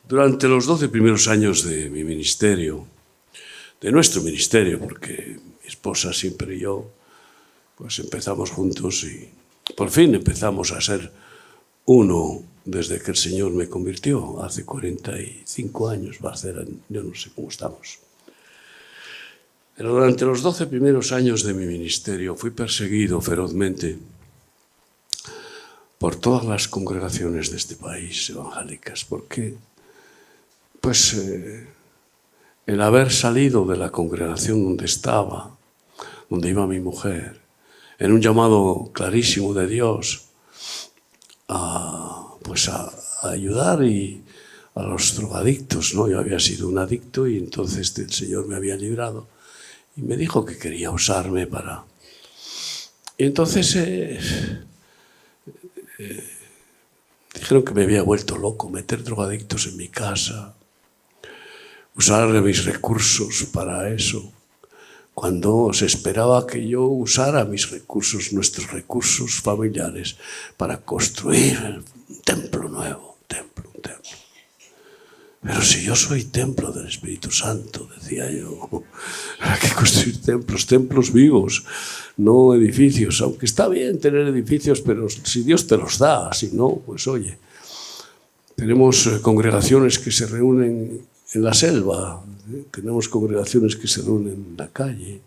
Durante los 12 primeros años de mi ministerio, de nuestro ministerio, porque mi esposa siempre y yo, pues empezamos juntos y por fin empezamos a ser uno desde que el Señor me convirtió, hace 45 años, va a ser, yo no sé cómo estamos. Pero durante los 12 primeros años de mi ministerio fui perseguido ferozmente por todas las congregaciones de este país evangélicas, porque pues el haber salido de la congregación donde estaba, donde iba mi mujer, en un llamado clarísimo de Dios a ayudar a los drogadictos, ¿no? Yo había sido un adicto y entonces el Señor me había librado y me dijo que quería usarme para... Y entonces dijeron que me había vuelto loco, meter drogadictos en mi casa, usar mis recursos para eso, cuando se esperaba que yo usara mis recursos, nuestros recursos familiares, para construir un templo nuevo, un templo. Pero si yo soy templo del Espíritu Santo, decía yo, hay que construir templos vivos, no edificios, aunque está bien tener edificios, pero si Dios te los da, si no, pues oye, tenemos congregaciones que se reúnen en la selva, tenemos congregaciones que se reúnen en la calle.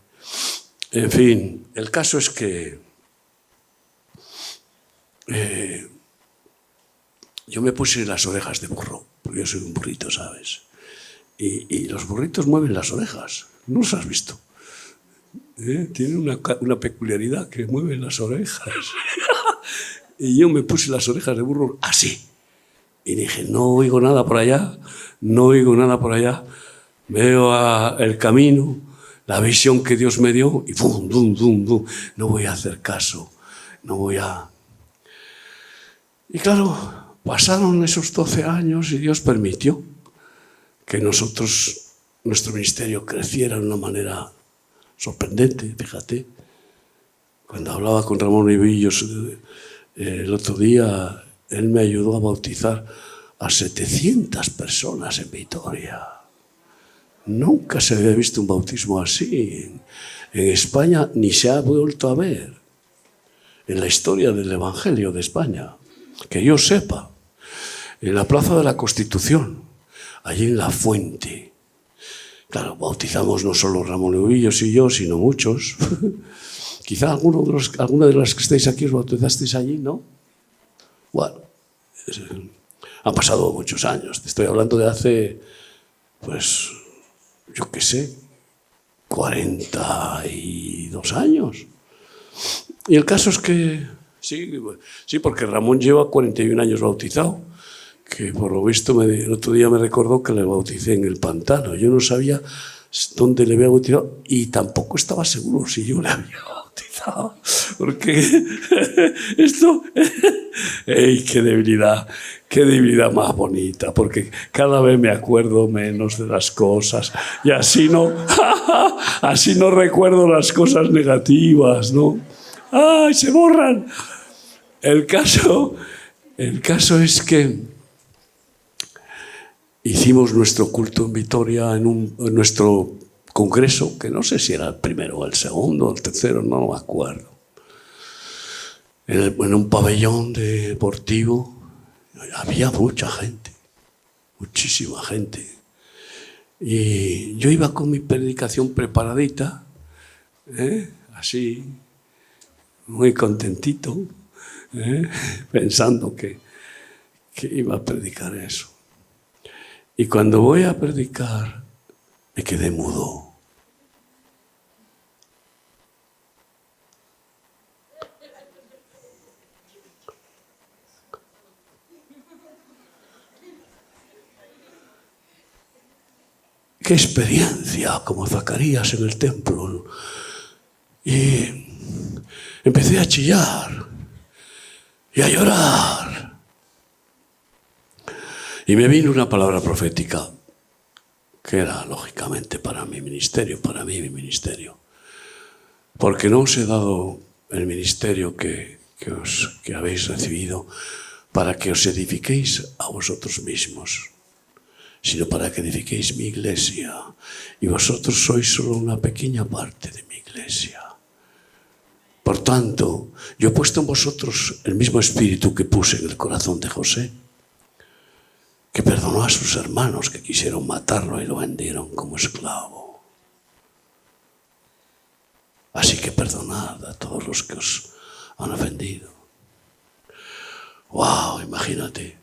En fin, el caso es que yo me puse las orejas de burro, porque yo soy un burrito, ¿sabes? Y los burritos mueven las orejas, ¿no los has visto? Tienen una peculiaridad que mueven las orejas. Y yo me puse las orejas de burro así. Y dije, no oigo nada por allá, no oigo nada por allá. Veo el camino, la visión que Dios me dio y ¡bum, bum, bum, bum! No voy a hacer caso, no voy a... Y claro, pasaron esos 12 años y Dios permitió que nuestro ministerio creciera de una manera sorprendente, fíjate. Cuando hablaba con Ramón Ribillos el otro día, él me ayudó a bautizar a 700 personas en Vitoria. Nunca se había visto un bautismo así. En España ni se ha vuelto a ver en la historia del Evangelio de España. Que yo sepa, en la Plaza de la Constitución, allí en La Fuente. Claro, bautizamos no solo Ramón Ribillos y yo, sino muchos. Quizá alguna de las que estáis aquí os bautizasteis allí, ¿no? Bueno, han pasado muchos años. Te estoy hablando de hace, pues, yo qué sé, 42 años. Y el caso es que, sí, porque Ramón lleva 41 años bautizado, que por lo visto el otro día me recordó que le bauticé en el pantano. Yo no sabía dónde le había bautizado y tampoco estaba seguro si yo le había bautizado, porque esto... ¡Ey, qué debilidad más bonita! Porque cada vez me acuerdo menos de las cosas y así no recuerdo las cosas negativas, ¿no? ¡Ay, se borran! El caso es que hicimos nuestro culto en Vitoria en nuestro congreso, que no sé si era el primero o el segundo o el tercero, no me acuerdo. En un pabellón deportivo había mucha gente, muchísima gente. Y yo iba con mi predicación preparadita, así, muy contentito, pensando que iba a predicar eso. Y cuando voy a predicar, me quedé mudo. ¡Qué experiencia! Como Zacarías en el templo. Y empecé a chillar y a llorar. Y me vino una palabra profética que era, lógicamente, para mi ministerio, mi ministerio. Porque no os he dado el ministerio que habéis recibido para que os edifiquéis a vosotros mismos. sino para que edifiquéis mi iglesia. Y vosotros sois solo una pequeña parte de mi iglesia. Por tanto, yo he puesto en vosotros el mismo espíritu que puse en el corazón de José, que perdonó a sus hermanos que quisieron matarlo y lo vendieron como esclavo. Así que perdonad a todos los que os han ofendido. ¡Wow! Imagínate,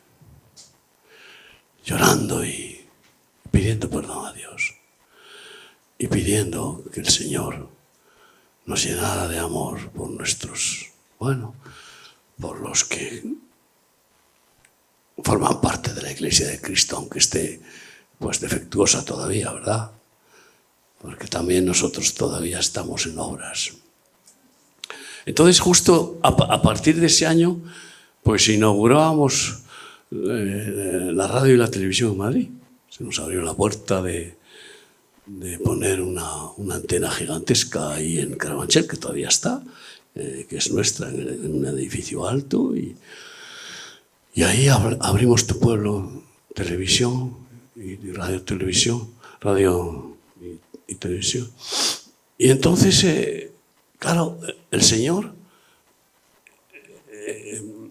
llorando y pidiendo perdón a Dios y pidiendo que el Señor nos llenara de amor por nuestros, por los que forman parte de la Iglesia de Cristo, aunque esté pues defectuosa todavía, ¿verdad? Porque también nosotros todavía estamos en obras. Entonces, justo a partir de ese año, pues inaugurábamos la radio y la televisión en Madrid. Se nos abrió la puerta de poner una antena gigantesca ahí en Carabanchel, que todavía está, que es nuestra, en un edificio alto. Y ahí abrimos Tu Pueblo Televisión y Radio y Televisión. Y entonces, claro, el Señor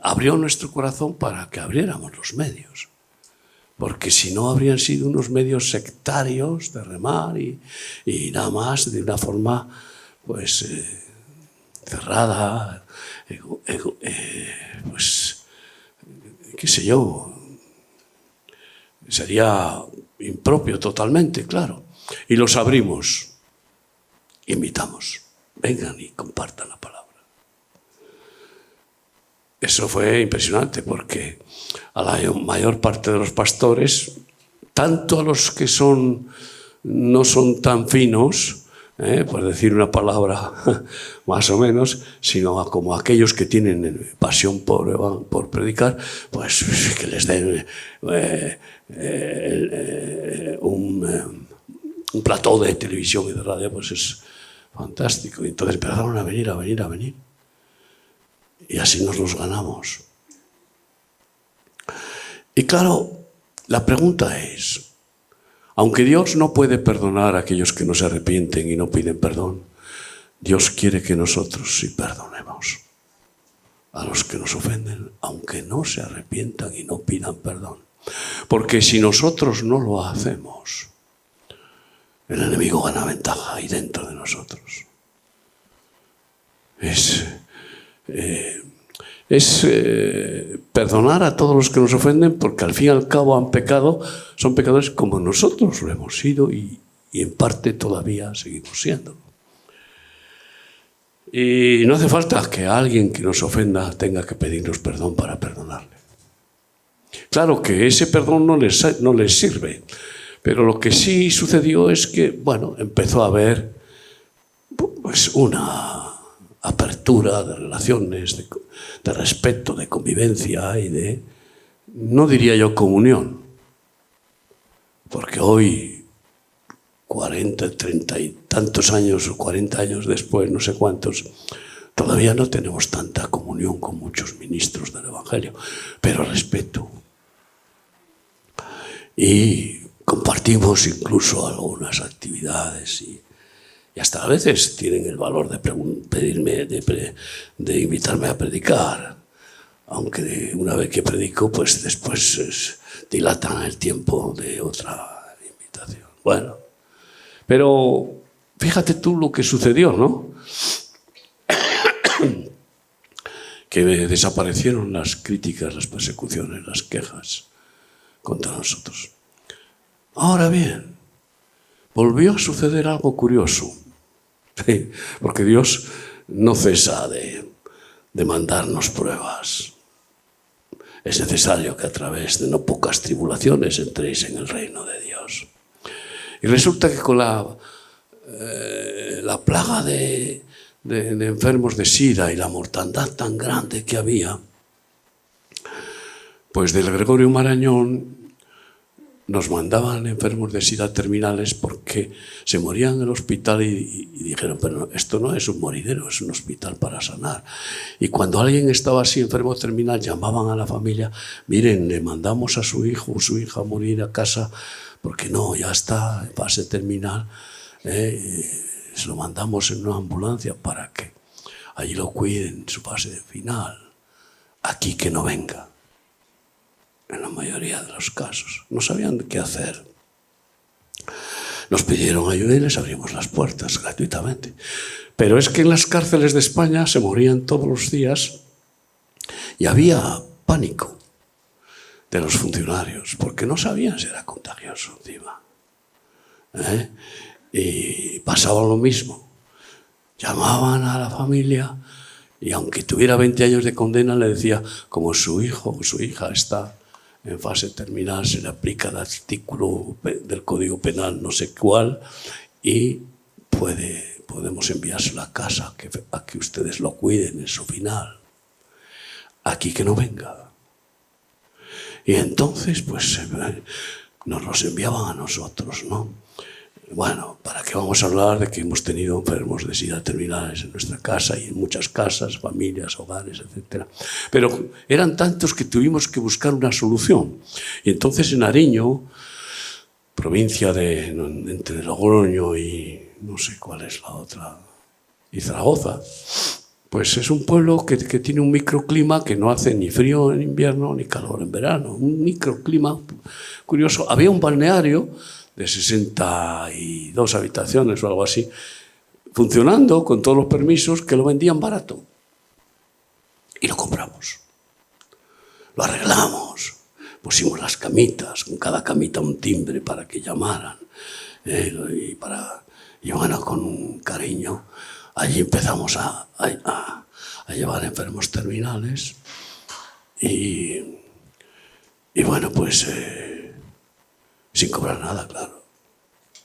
abrió nuestro corazón para que abriéramos los medios. Porque si no habrían sido unos medios sectarios de remar y nada más, de una forma pues cerrada, pues qué sé yo, sería impropio totalmente, claro. Y los abrimos, invitamos, vengan y compartan la palabra. Eso fue impresionante porque a la mayor parte de los pastores, tanto a los que no son tan finos, por decir una palabra más o menos, sino como aquellos que tienen pasión por predicar, pues que les den un plató de televisión y de radio, pues es fantástico. Y entonces empezaron a venir. Y así nos los ganamos. Y claro, la pregunta es, aunque Dios no puede perdonar a aquellos que no se arrepienten y no piden perdón, Dios quiere que nosotros sí perdonemos a los que nos ofenden, aunque no se arrepientan y no pidan perdón. Porque si nosotros no lo hacemos, el enemigo gana ventaja ahí dentro de nosotros. Es perdonar a todos los que nos ofenden, porque al fin y al cabo han pecado, son pecadores como nosotros lo hemos sido y en parte todavía seguimos siendo. Y no hace falta que alguien que nos ofenda tenga que pedirnos perdón para perdonarle. Claro que ese perdón no les sirve, pero lo que sí sucedió es que, empezó a haber pues una apertura de relaciones, de respeto, de convivencia y de, no diría yo comunión, porque hoy, 40, 30 y tantos años o 40 años después, no sé cuántos, todavía no tenemos tanta comunión con muchos ministros del Evangelio, pero respeto. Y compartimos incluso algunas actividades y hasta a veces tienen el valor de pedirme, de invitarme a predicar, aunque una vez que predico, pues después dilatan el tiempo de otra invitación. Bueno, pero fíjate tú lo que sucedió, ¿no? Que desaparecieron las críticas, las persecuciones, las quejas contra nosotros. Ahora bien, volvió a suceder algo curioso. Sí, porque Dios no cesa de mandarnos pruebas. Es necesario que a través de no pocas tribulaciones entréis en el reino de Dios. Y resulta que con la plaga de enfermos de SIDA y la mortandad tan grande que había, pues del Gregorio Marañón nos mandaban enfermos de SIDA terminales porque se morían en el hospital y dijeron, pero esto no es un moridero, es un hospital para sanar. Y cuando alguien estaba así enfermo terminal, llamaban a la familia, miren, le mandamos a su hijo o su hija a morir a casa porque no, ya está en fase terminal, se lo mandamos en una ambulancia para que allí lo cuiden en su fase final. Aquí que no venga. En la mayoría de los casos. No sabían qué hacer. Nos pidieron ayuda y les abrimos las puertas gratuitamente. Pero es que en las cárceles de España se morían todos los días y había pánico de los funcionarios porque no sabían si era contagioso encima. Y pasaba lo mismo. Llamaban a la familia y aunque tuviera 20 años de condena le decía, como su hijo o su hija está en fase terminal, se le aplica el artículo del Código Penal no sé cuál y podemos enviárselo a casa a que ustedes lo cuiden en su final. Aquí que no venga. Y entonces pues nos los enviaban a nosotros, ¿no? Bueno, ¿para qué vamos a hablar de que hemos tenido enfermos de SIDA terminales en nuestra casa y en muchas casas, familias, hogares, etcétera? Pero eran tantos que tuvimos que buscar una solución. Y entonces en Ariño, provincia entre Logroño y no sé cuál es la otra, y Zaragoza, pues es un pueblo que tiene un microclima que no hace ni frío en invierno ni calor en verano. Un microclima curioso. Había un balneario de 62 habitaciones o algo así, funcionando con todos los permisos, que lo vendían barato. Y lo compramos. Lo arreglamos. Pusimos las camitas, con cada camita un timbre para que llamaran. Y bueno, con un cariño, allí empezamos a llevar enfermos terminales. Y bueno, pues sin cobrar nada, claro.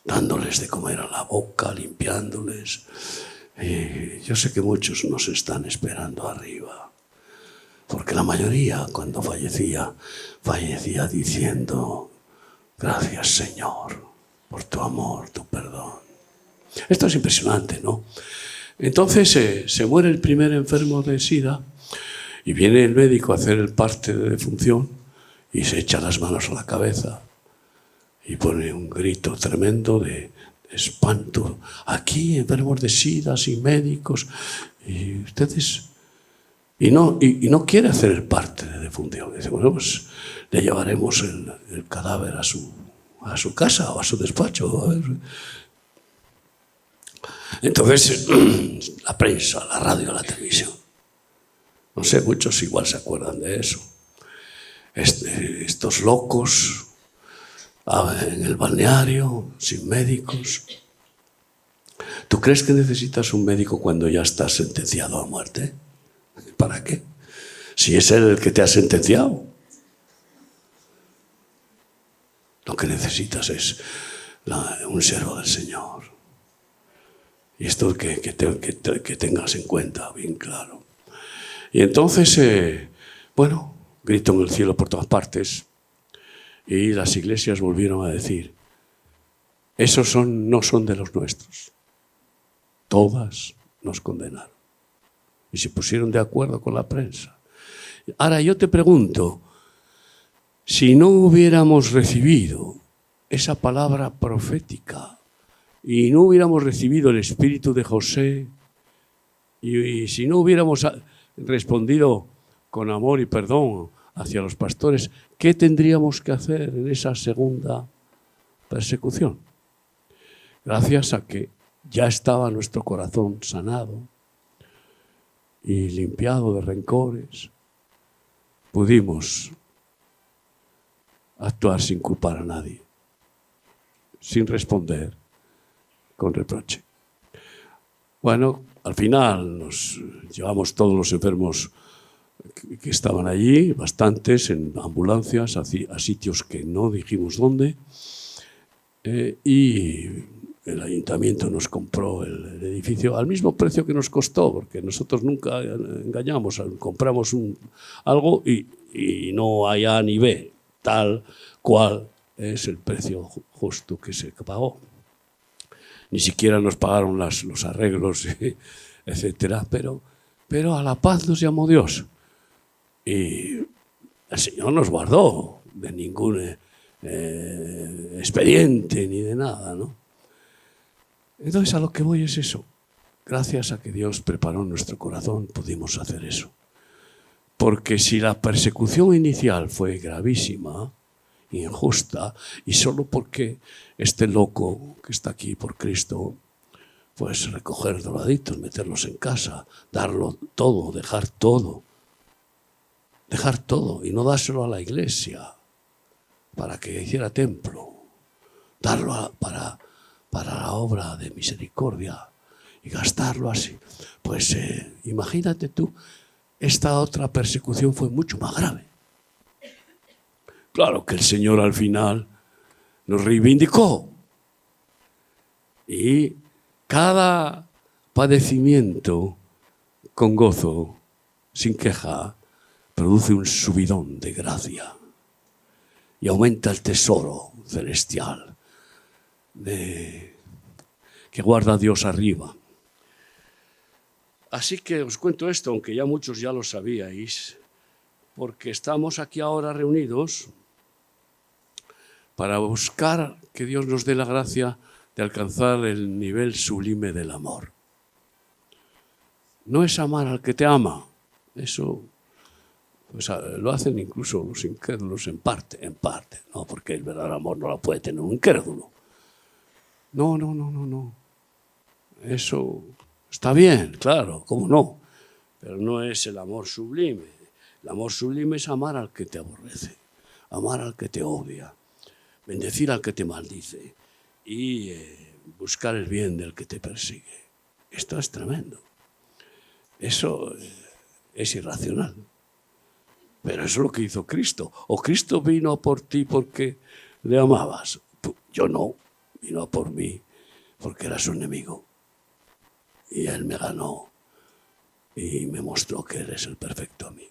Dándoles de comer a la boca, limpiándoles. Yo sé que muchos nos están esperando arriba. Porque la mayoría, cuando fallecía diciendo, gracias, Señor, por tu amor, tu perdón. Esto es impresionante, ¿no? Entonces se muere el primer enfermo de SIDA y viene el médico a hacer el parte de defunción y se echa las manos a la cabeza y pone un grito tremendo de espanto. Aquí enfermos de SIDA, sin médicos, y ustedes... Y no quiere hacer el parte de defunción. Dice, bueno, pues le llevaremos el cadáver a su casa o a su despacho. Entonces, la prensa, la radio, la televisión. No sé, muchos igual se acuerdan de eso. Estos locos en el balneario, sin médicos. ¿Tú crees que necesitas un médico cuando ya estás sentenciado a muerte? ¿Para qué? Si es él el que te ha sentenciado. Lo que necesitas es un siervo del Señor. Y esto que tengas en cuenta, bien claro. Y entonces, bueno, grito en el cielo por todas partes. Y las iglesias volvieron a decir, esos no son de los nuestros. Todas nos condenaron. Y se pusieron de acuerdo con la prensa. Ahora yo te pregunto, si no hubiéramos recibido esa palabra profética y no hubiéramos recibido el espíritu de José y si no hubiéramos respondido con amor y perdón hacia los pastores, ¿qué tendríamos que hacer en esa segunda persecución? Gracias a que ya estaba nuestro corazón sanado y limpiado de rencores, pudimos actuar sin culpar a nadie, sin responder con reproche. Bueno, al final nos llevamos todos los enfermos que estaban allí, bastantes, en ambulancias, a sitios que no dijimos dónde, y el ayuntamiento nos compró el edificio al mismo precio que nos costó, porque nosotros nunca engañamos, compramos algo y no hay A ni B, tal cual es el precio justo que se pagó. Ni siquiera nos pagaron los arreglos, etcétera, pero a la paz nos llamó Dios. Y el Señor nos guardó de ningún expediente ni de nada, ¿no? Entonces a lo que voy es eso. Gracias a que Dios preparó nuestro corazón pudimos hacer eso. Porque si la persecución inicial fue gravísima, injusta, y solo porque este loco que está aquí por Cristo, pues recoger drogaditos, meterlos en casa, darlo todo, dejar todo y no dárselo a la iglesia para que hiciera templo, darlo para la obra de misericordia y gastarlo así. Pues imagínate tú, esta otra persecución fue mucho más grave. Claro que el Señor al final nos reivindicó y cada padecimiento con gozo, sin queja, produce un subidón de gracia y aumenta el tesoro celestial que guarda Dios arriba. Así que os cuento esto, aunque ya muchos ya lo sabíais, porque estamos aquí ahora reunidos para buscar que Dios nos dé la gracia de alcanzar el nivel sublime del amor. No es amar al que te ama, eso pues, lo hacen incluso los incrédulos en parte, no, porque el verdadero amor no lo puede tener un incrédulo. No. Eso está bien, claro, cómo no, pero no es el amor sublime. El amor sublime es amar al que te aborrece, amar al que te odia, bendecir al que te maldice y buscar el bien del que te persigue. Esto es tremendo. Eso es irracional. Pero eso es lo que hizo Cristo. O Cristo vino por ti porque le amabas. Yo no, vino por mí porque era su enemigo. Y Él me ganó y me mostró que Él es el perfecto amigo.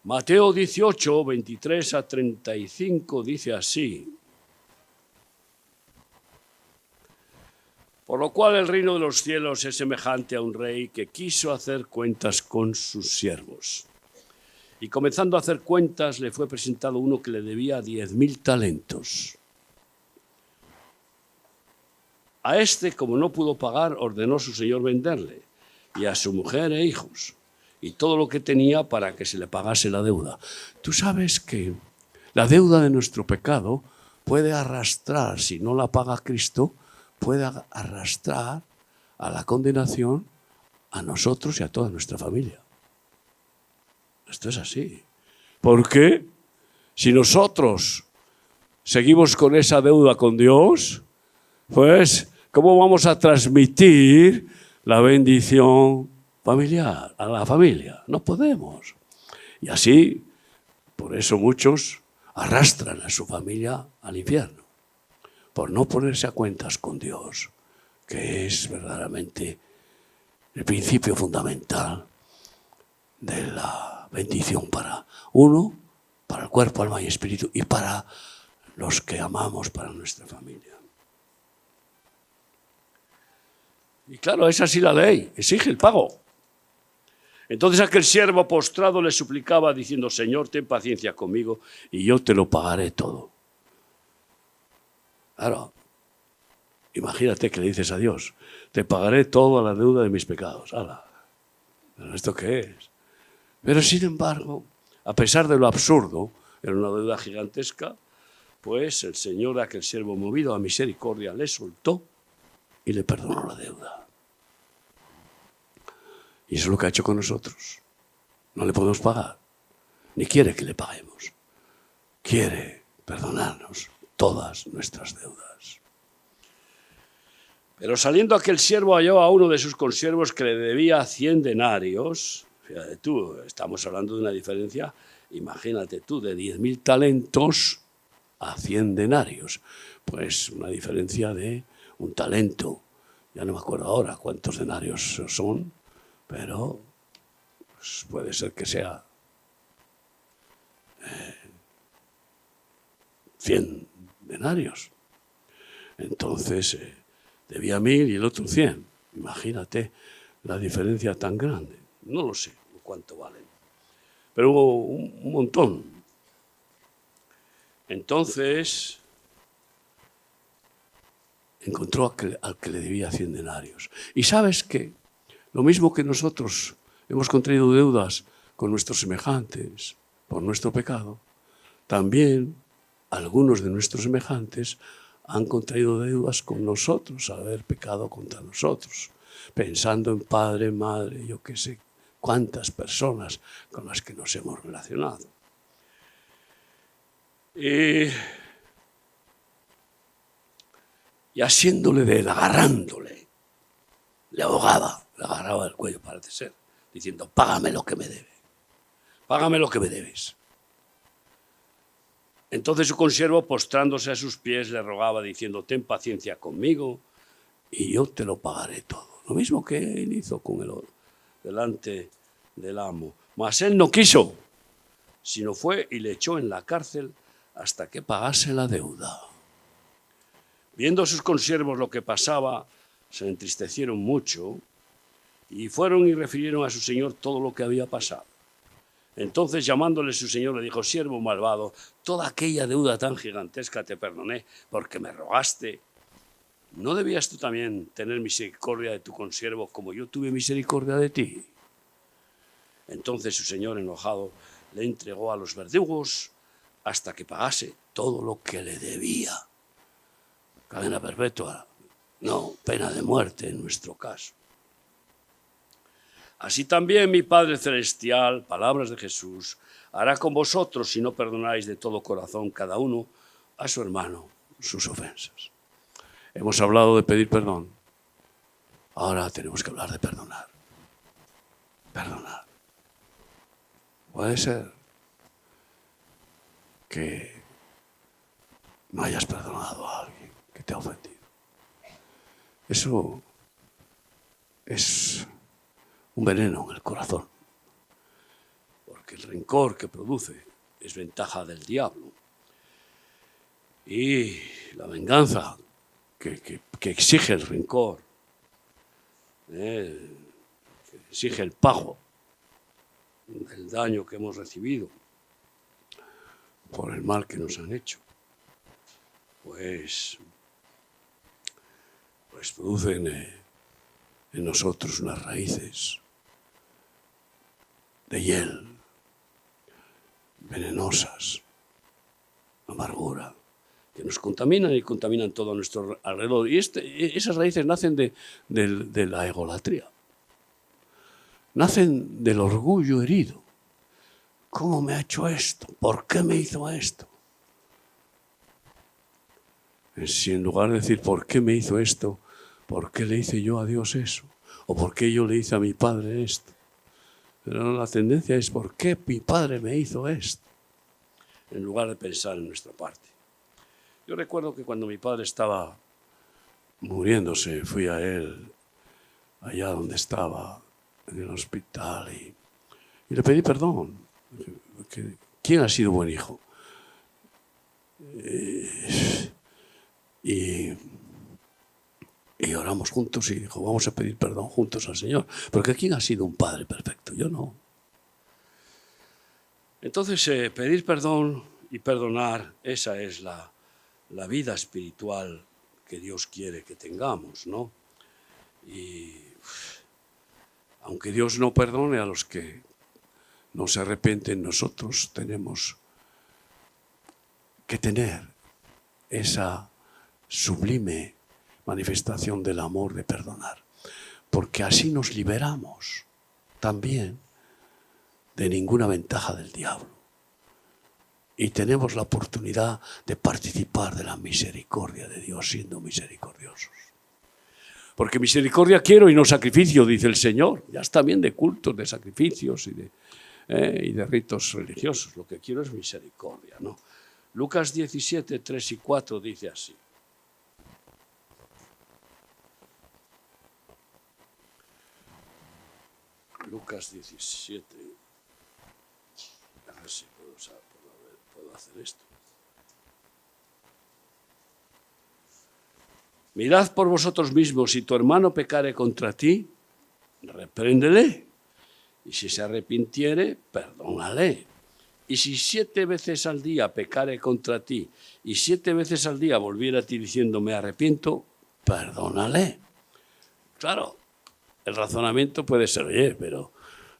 Mateo 18, 23 a 35 dice así: por lo cual el reino de los cielos es semejante a un rey que quiso hacer cuentas con sus siervos. Y comenzando a hacer cuentas, le fue presentado uno que le debía 10.000 talentos. A este, como no pudo pagar, ordenó su señor venderle, y a su mujer e hijos, y todo lo que tenía para que se le pagase la deuda. Tú sabes que la deuda de nuestro pecado puede arrastrar, si no la paga Cristo, puede arrastrar a la condenación a nosotros y a toda nuestra familia. Esto es así. ¿Por qué? Si nosotros seguimos con esa deuda con Dios, pues, ¿cómo vamos a transmitir la bendición familiar a la familia? No podemos. Y así, por eso muchos arrastran a su familia al infierno, por no ponerse a cuentas con Dios, que es verdaderamente el principio fundamental de la bendición para uno, para el cuerpo, alma y espíritu, y para los que amamos, para nuestra familia. Y claro, es así la ley, exige el pago. Entonces aquel siervo postrado le suplicaba diciendo: Señor, ten paciencia conmigo y yo te lo pagaré todo. Claro, imagínate que le dices a Dios: te pagaré toda la deuda de mis pecados. ¡Hala! ¿Pero esto qué es? Pero sin embargo, a pesar de lo absurdo, era una deuda gigantesca, pues el Señor, aquel siervo movido a misericordia, le soltó y le perdonó la deuda. Y eso es lo que ha hecho con nosotros. No le podemos pagar, ni quiere que le paguemos. Quiere perdonarnos todas nuestras deudas. Pero saliendo aquel siervo halló a uno de sus consiervos que le debía 100 denarios. Fíjate tú, estamos hablando de una diferencia, imagínate tú, de 10.000 talentos a 100 denarios. Pues una diferencia de un talento. Ya no me acuerdo ahora cuántos denarios son, pero pues puede ser que sea 100 denarios. Entonces debía 1000 y el otro 100. Imagínate la diferencia tan grande. No lo sé cuánto valen, pero hubo un montón. Entonces encontró al que le debía 100 denarios. Y sabes que lo mismo que nosotros hemos contraído deudas con nuestros semejantes por nuestro pecado, también algunos de nuestros semejantes han contraído deudas con nosotros al haber pecado contra nosotros, pensando en padre, madre, yo qué sé, cuántas personas con las que nos hemos relacionado. Y asiéndole de él, agarrándole, le ahogaba, le agarraba del cuello, parece ser, diciendo, págame lo que me debe, págame lo que me debes. Entonces su consiervo, postrándose a sus pies, le rogaba, diciendo, ten paciencia conmigo y yo te lo pagaré todo. Lo mismo que él hizo con el oro, delante del amo. Mas él no quiso, sino fue y le echó en la cárcel hasta que pagase la deuda. Viendo sus consiervos lo que pasaba, se entristecieron mucho y fueron y refirieron a su señor todo lo que había pasado. Entonces, llamándole su señor, le dijo, siervo malvado, toda aquella deuda tan gigantesca te perdoné porque me rogaste. ¿No debías tú también tener misericordia de tu consiervo como yo tuve misericordia de ti? Entonces su señor, enojado, le entregó a los verdugos hasta que pagase todo lo que le debía. Cadena perpetua, no, pena de muerte en nuestro caso. Así también mi Padre Celestial, palabras de Jesús, hará con vosotros si no perdonáis de todo corazón cada uno a su hermano sus ofensas. Hemos hablado de pedir perdón. Ahora tenemos que hablar de perdonar. Perdonar. Puede ser que no hayas perdonado a alguien que te ha ofendido. Eso es un veneno en el corazón, porque el rencor que produce es ventaja del diablo. Y la venganza que exige el rencor, que exige el pago del daño que hemos recibido por el mal que nos han hecho, pues producen en nosotros unas raíces de hiel, venenosas, amargura, que nos contaminan y contaminan todo a nuestro alrededor. Y esas raíces nacen de la egolatría, nacen del orgullo herido. ¿Cómo me ha hecho esto? ¿Por qué me hizo esto? Si en lugar de decir, ¿por qué me hizo esto? ¿Por qué le hice yo a Dios eso? ¿O por qué yo le hice a mi padre esto? Pero la tendencia es, ¿por qué mi padre me hizo esto? En lugar de pensar en nuestra parte. Yo recuerdo que cuando mi padre estaba muriéndose, fui a él, allá donde estaba, en el hospital, y le pedí perdón. ¿Quién ha sido buen hijo? Y oramos juntos y dijo, vamos a pedir perdón juntos al Señor. Porque ¿quién ha sido un padre perfecto? Yo no. Entonces, pedir perdón y perdonar, esa es la vida espiritual que Dios quiere que tengamos, ¿no? Y aunque Dios no perdone a los que no se arrepienten, nosotros tenemos que tener esa sublime manifestación del amor de perdonar, porque así nos liberamos también de ninguna ventaja del diablo y tenemos la oportunidad de participar de la misericordia de Dios siendo misericordiosos. Porque misericordia quiero y no sacrificio, dice el Señor. Ya está bien de cultos, de sacrificios y de ritos religiosos. Lo que quiero es misericordia, ¿no? Lucas 17, 3 y 4 dice así. Lucas 17. A ver si puedo hacer esto. Mirad por vosotros mismos, si tu hermano pecare contra ti, repréndele, y si se arrepintiere, perdónale. Y si 7 veces al día pecare contra ti, y 7 veces al día volviera a ti diciendo me arrepiento, perdónale. Claro, el razonamiento puede ser, oye, pero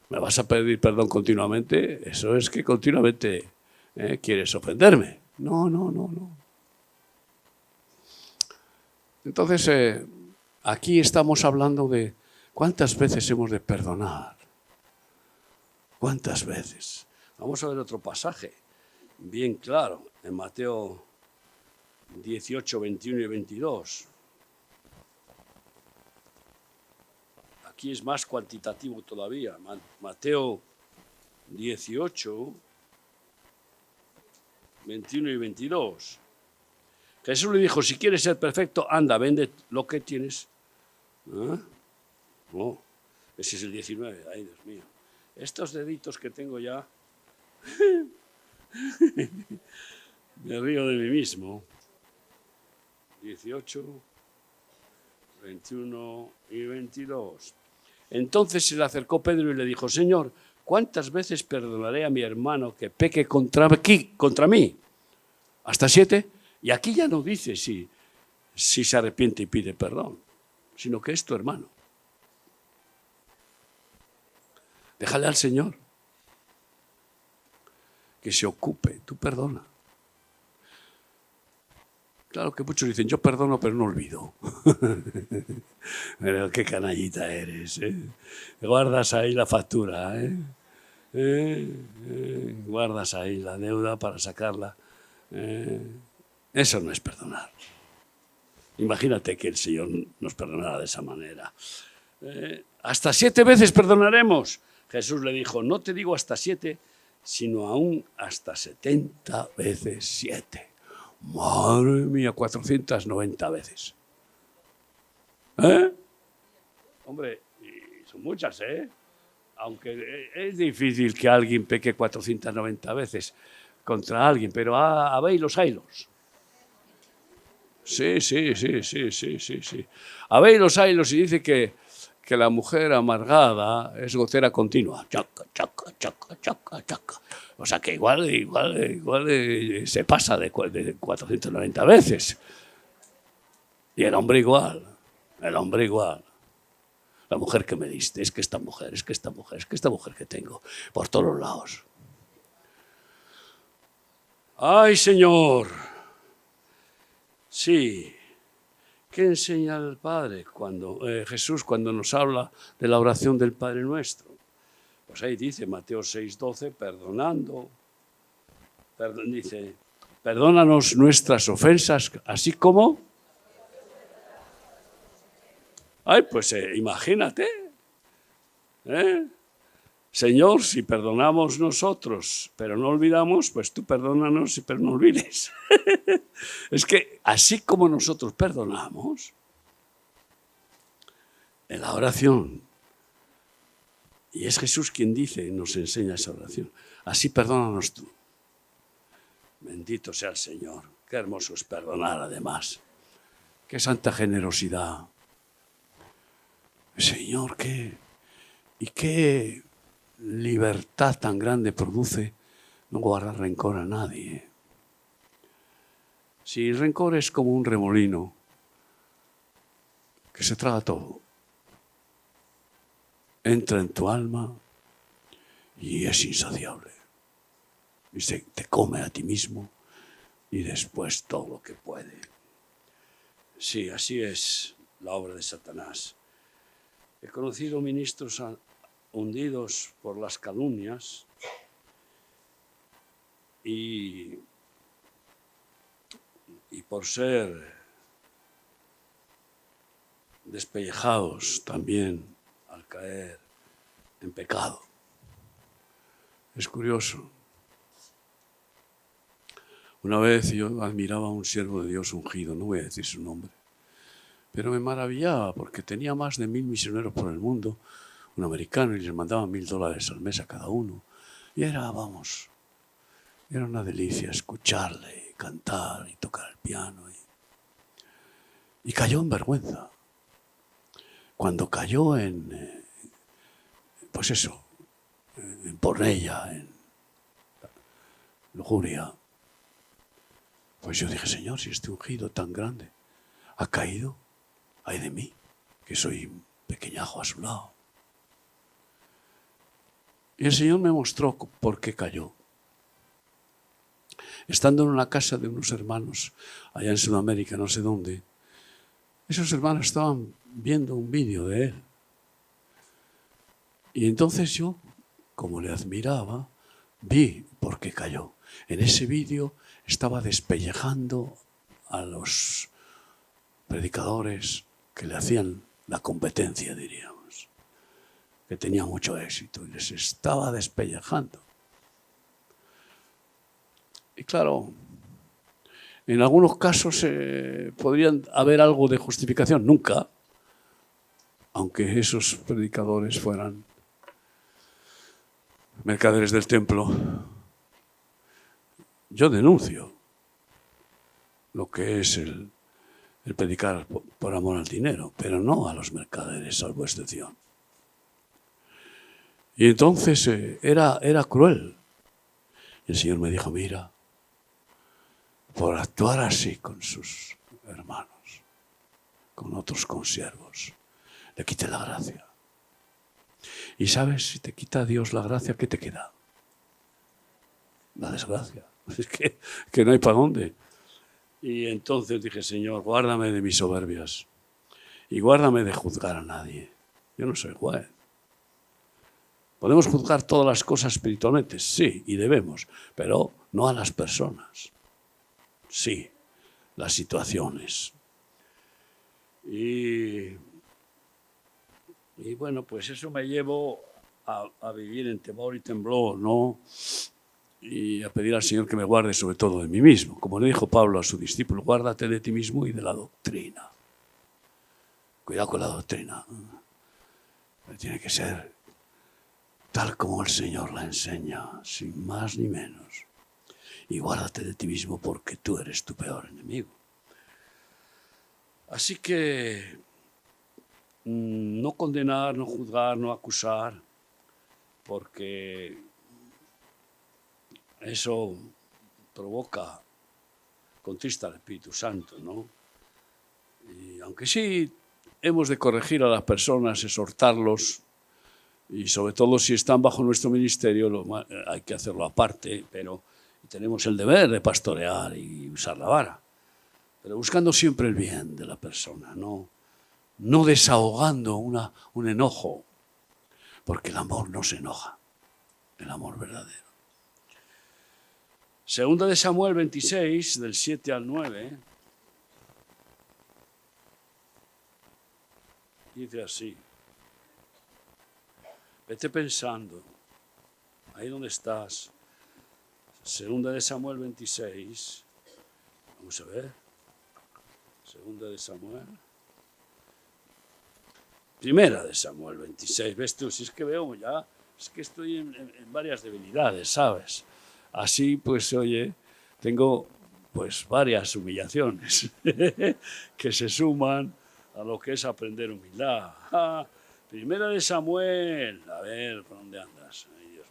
¿me vas a pedir perdón continuamente? Eso es que continuamente quieres ofenderme. No. Entonces, aquí estamos hablando de cuántas veces hemos de perdonar. ¿Cuántas veces? Vamos a ver otro pasaje, bien claro, en Mateo 18, 21 y 22. Aquí es más cuantitativo todavía. Mateo 18, 21 y 22. Jesús le dijo, si quieres ser perfecto, anda, vende lo que tienes. ¿Ah? No, ese es el 19, ay Dios mío. Estos deditos que tengo ya, me río de mí mismo. 18, 21 y 22. Entonces se le acercó Pedro y le dijo, Señor, ¿cuántas veces perdonaré a mi hermano que peque contra mí? ¿Hasta 7? Y aquí ya no dice si se arrepiente y pide perdón, sino que es tu hermano. Déjale al Señor que se ocupe, tú perdona. Claro que muchos dicen, yo perdono pero no olvido. Pero qué canallita eres, ¿eh? Guardas ahí la factura, guardas ahí la deuda para sacarla. Eso no es perdonar. Imagínate que el Señor nos perdonara de esa manera. Hasta 7 veces perdonaremos. Jesús le dijo, no te digo hasta 7, sino aún hasta 70 veces 7. Madre mía, 490 veces. Hombre, son muchas, aunque es difícil que alguien peque 490 veces contra alguien, pero habéis los haylos. Sí. Habéis los haylos y dice que la mujer amargada es gotera continua. Chaca. O sea que igual se pasa de 490 veces. Y el hombre igual. La mujer que me diste, es que esta mujer que tengo, por todos los lados. ¡Ay, Señor! Sí. ¿Qué enseña el Padre Jesús cuando nos habla de la oración del Padre Nuestro? Pues ahí dice Mateo 6:12, perdonando. Dice, perdónanos nuestras ofensas, así como... Ay, pues imagínate. Señor, si perdonamos nosotros, pero no olvidamos, pues tú perdónanos, pero no olvides. Es que así como nosotros perdonamos, en la oración, y es Jesús quien dice y nos enseña esa oración, así perdónanos tú. Bendito sea el Señor. Qué hermoso es perdonar además. Qué santa generosidad. Señor, qué libertad tan grande produce no guardar rencor a nadie. Si el rencor es como un remolino que se traga todo, entra en tu alma y es insaciable. Y te come a ti mismo y después todo lo que puede. Sí, así es la obra de Satanás. He conocido ministros hundidos por las calumnias y por ser despellejados también al caer en pecado. Es curioso. Una vez yo admiraba a un siervo de Dios ungido, no voy a decir su nombre, pero me maravillaba porque tenía más de 1000 misioneros por el mundo, un americano, y les mandaba $1000 al mes a cada uno. Y era una delicia escucharle, cantar y tocar el piano. Y cayó en vergüenza. Cuando cayó pues eso, en pornella, en lujuria, pues yo dije, Señor, si este ungido tan grande ha caído, ay de mí, que soy un pequeñajo a su lado. Y el Señor me mostró por qué cayó. Estando en una casa de unos hermanos allá en Sudamérica, no sé dónde, esos hermanos estaban viendo un vídeo de él. Y entonces yo, como le admiraba, vi por qué cayó. En ese vídeo estaba despellejando a los predicadores que le hacían la competencia, diríamos, que tenía mucho éxito, y les estaba despellejando. Y claro, en algunos casos podrían haber algo de justificación, nunca, aunque esos predicadores fueran mercaderes del templo. Yo denuncio lo que es el predicar por amor al dinero, pero no a los mercaderes, salvo excepción. Y entonces era cruel. Y el Señor me dijo, mira, por actuar así con sus hermanos, con otros consiervos, le quité la gracia. Y sabes, si te quita Dios la gracia, ¿qué te queda? La desgracia. Es que no hay para dónde. Y entonces dije, Señor, guárdame de mis soberbias y guárdame de juzgar a nadie. Yo no soy juez. ¿Podemos juzgar todas las cosas espiritualmente? Sí, y debemos, pero no a las personas. Sí, las situaciones. Y bueno, pues eso me llevó a vivir en temor y temblor, ¿no? Y a pedir al Señor que me guarde sobre todo de mí mismo. Como le dijo Pablo a su discípulo, guárdate de ti mismo y de la doctrina. Cuidado con la doctrina. Tiene que ser tal como el Señor la enseña, sin más ni menos. Y guárdate de ti mismo porque tú eres tu peor enemigo. Así que no condenar, no juzgar, no acusar, porque eso provoca, contrista al Espíritu Santo, ¿no? Y aunque sí hemos de corregir a las personas, exhortarlos, y sobre todo si están bajo nuestro ministerio, hay que hacerlo aparte, pero tenemos el deber de pastorear y usar la vara, pero buscando siempre el bien de la persona, no desahogando un enojo, porque el amor no se enoja, el amor verdadero. Segunda de Samuel 26, del 7 al 9, dice así. Vete pensando, ahí donde estás. Segunda de Samuel 26, vamos a ver. Segunda de Samuel. Primera de Samuel 26, ves tú, si es que veo ya, es que estoy en varias debilidades, ¿sabes? Así, pues, oye, tengo pues varias humillaciones que se suman a lo que es aprender humildad. Primera de Samuel, a ver, ¿por dónde andas? Ay, Dios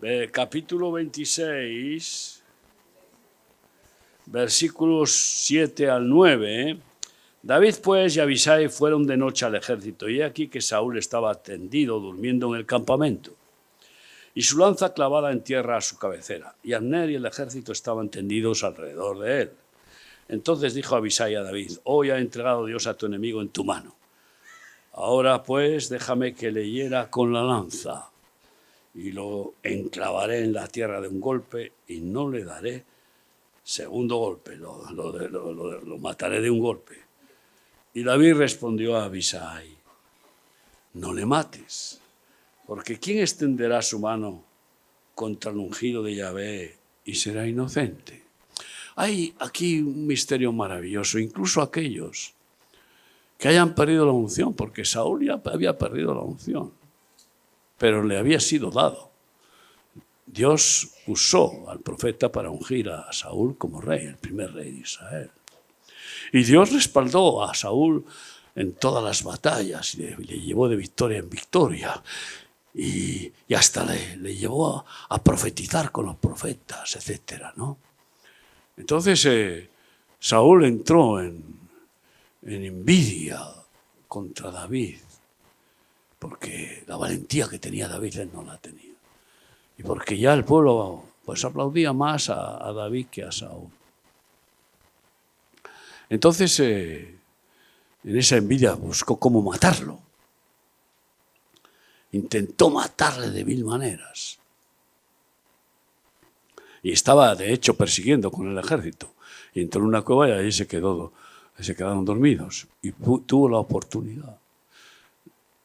mío. Capítulo 26, versículos 7 al 9. David, pues, y Abisai fueron de noche al ejército, y he aquí que Saúl estaba tendido, durmiendo en el campamento, y su lanza clavada en tierra a su cabecera, y Abner y el ejército estaban tendidos alrededor de él. Entonces dijo Abisai a David, hoy ha entregado Dios a tu enemigo en tu mano. Ahora, pues, déjame que le hiera con la lanza, y lo enclavaré en la tierra de un golpe, y no le daré segundo golpe, lo mataré de un golpe. Y David respondió a Abisai, no le mates, porque ¿quién extenderá su mano contra el ungido de Yahvé y será inocente? Hay aquí un misterio maravilloso, incluso aquellos que hayan perdido la unción, porque Saúl ya había perdido la unción, pero le había sido dado. Dios usó al profeta para ungir a Saúl como rey, el primer rey de Israel. Y Dios respaldó a Saúl en todas las batallas y le llevó de victoria en victoria. Y hasta le llevó a profetizar con los profetas, etcétera, ¿no? Entonces Saúl entró en envidia contra David, porque la valentía que tenía David él no la tenía. Y porque ya el pueblo pues aplaudía más a David que a Saúl. Entonces, en esa envidia buscó cómo matarlo. Intentó matarle de mil maneras. Y estaba, de hecho, persiguiendo con el ejército. Y entró en una cueva y ahí se quedaron dormidos. Y tuvo la oportunidad.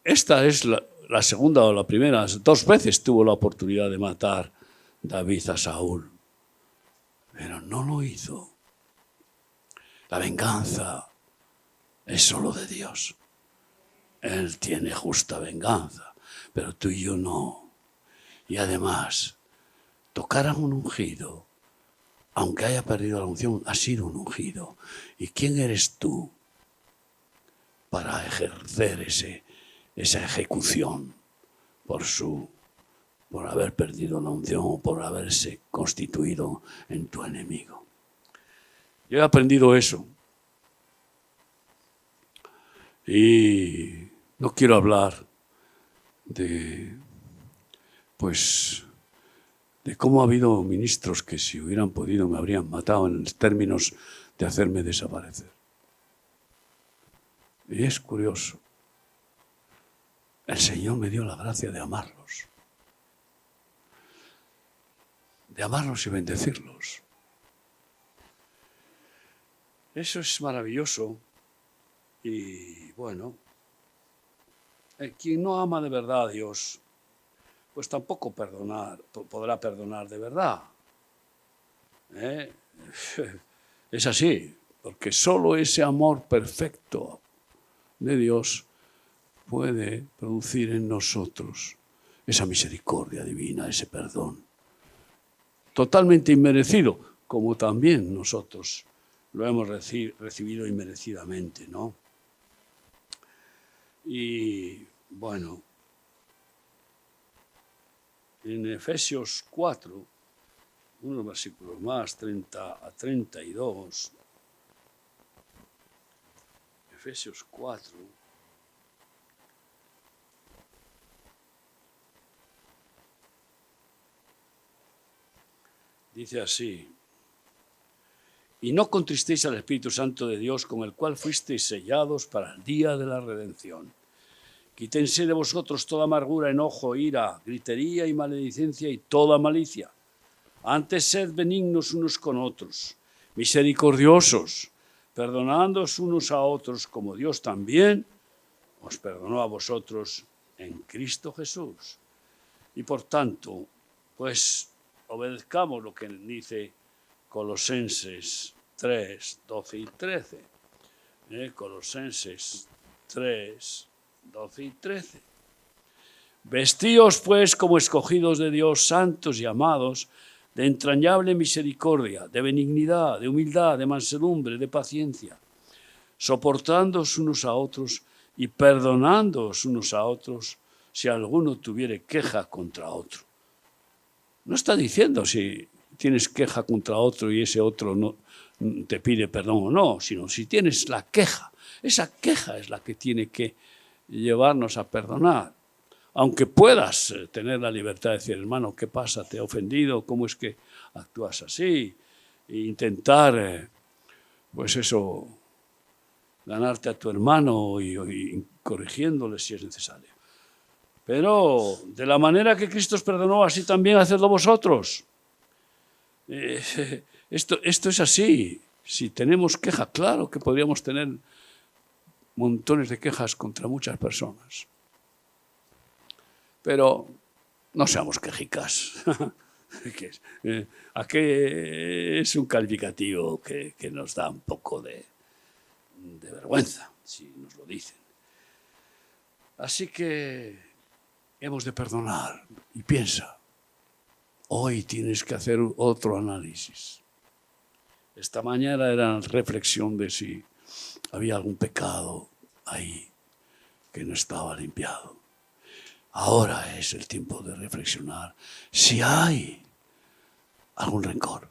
Esta es la segunda o la primera. 2 veces tuvo la oportunidad de matar David a Saúl. Pero no lo hizo. La venganza es solo de Dios. Él tiene justa venganza, pero tú y yo no. Y además, tocar a un ungido, aunque haya perdido la unción, ha sido un ungido. ¿Y quién eres tú para ejercer esa ejecución por haber perdido la unción o por haberse constituido en tu enemigo? Yo he aprendido eso. Y no quiero hablar de cómo ha habido ministros que si hubieran podido me habrían matado en términos de hacerme desaparecer. Y es curioso. El Señor me dio la gracia de amarlos. De amarlos y bendecirlos. Eso es maravilloso. Y bueno, quien no ama de verdad a Dios, pues tampoco podrá perdonar de verdad. Es así, porque solo ese amor perfecto de Dios puede producir en nosotros esa misericordia divina, ese perdón. Totalmente inmerecido, como también nosotros lo hemos recibido inmerecidamente, ¿no? Y bueno, en Efesios 4, unos versículos más, 30 a 32, Efesios 4, dice así: y no contristéis al Espíritu Santo de Dios, con el cual fuisteis sellados para el día de la redención. Quítense de vosotros toda amargura, enojo, ira, gritería y maledicencia y toda malicia. Antes sed benignos unos con otros, misericordiosos, perdonándoos unos a otros, como Dios también os perdonó a vosotros en Cristo Jesús. Y por tanto, pues obedezcamos lo que dice Colosenses 3, 12 y 13. Colosenses 3, 12 y 13. Vestíos pues como escogidos de Dios, santos y amados, de entrañable misericordia, de benignidad, de humildad, de mansedumbre, de paciencia, soportándoos unos a otros y perdonándoos unos a otros si alguno tuviere queja contra otro. No está diciendo si tienes queja contra otro y ese otro no te pide perdón o no, sino si tienes la queja. Esa queja es la que tiene que llevarnos a perdonar. Aunque puedas tener la libertad de decir, hermano, ¿qué pasa? ¿Te he ofendido? ¿Cómo es que actúas así? E intentar, pues eso, ganarte a tu hermano y corrigiéndole si es necesario. Pero de la manera que Cristo os perdonó, así también hacedlo vosotros. Esto es así. Si tenemos queja, claro que podríamos tener montones de quejas contra muchas personas. Pero no seamos quejicas. Aquí es un calificativo que nos da un poco de vergüenza, si nos lo dicen. Así que hemos de perdonar. Y piensa, hoy tienes que hacer otro análisis. Esta mañana era reflexión de si había algún pecado ahí que no estaba limpiado. Ahora es el tiempo de reflexionar si hay algún rencor,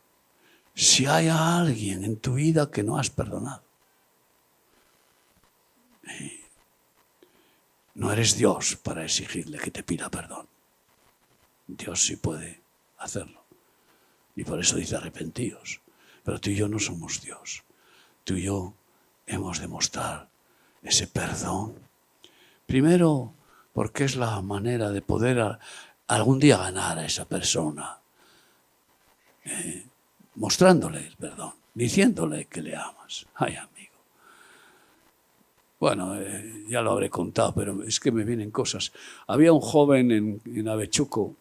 si hay alguien en tu vida que no has perdonado. No eres Dios para exigirle que te pida perdón. Dios sí puede hacerlo. Y por eso dice arrepentíos. Pero tú y yo no somos Dios. Tú y yo hemos de mostrar ese perdón. Primero, porque es la manera de poder algún día ganar a esa persona. Mostrándole el perdón, diciéndole que le amas. Ay, amigo. Bueno, ya lo habré contado, pero es que me vienen cosas. Había un joven en Avechuco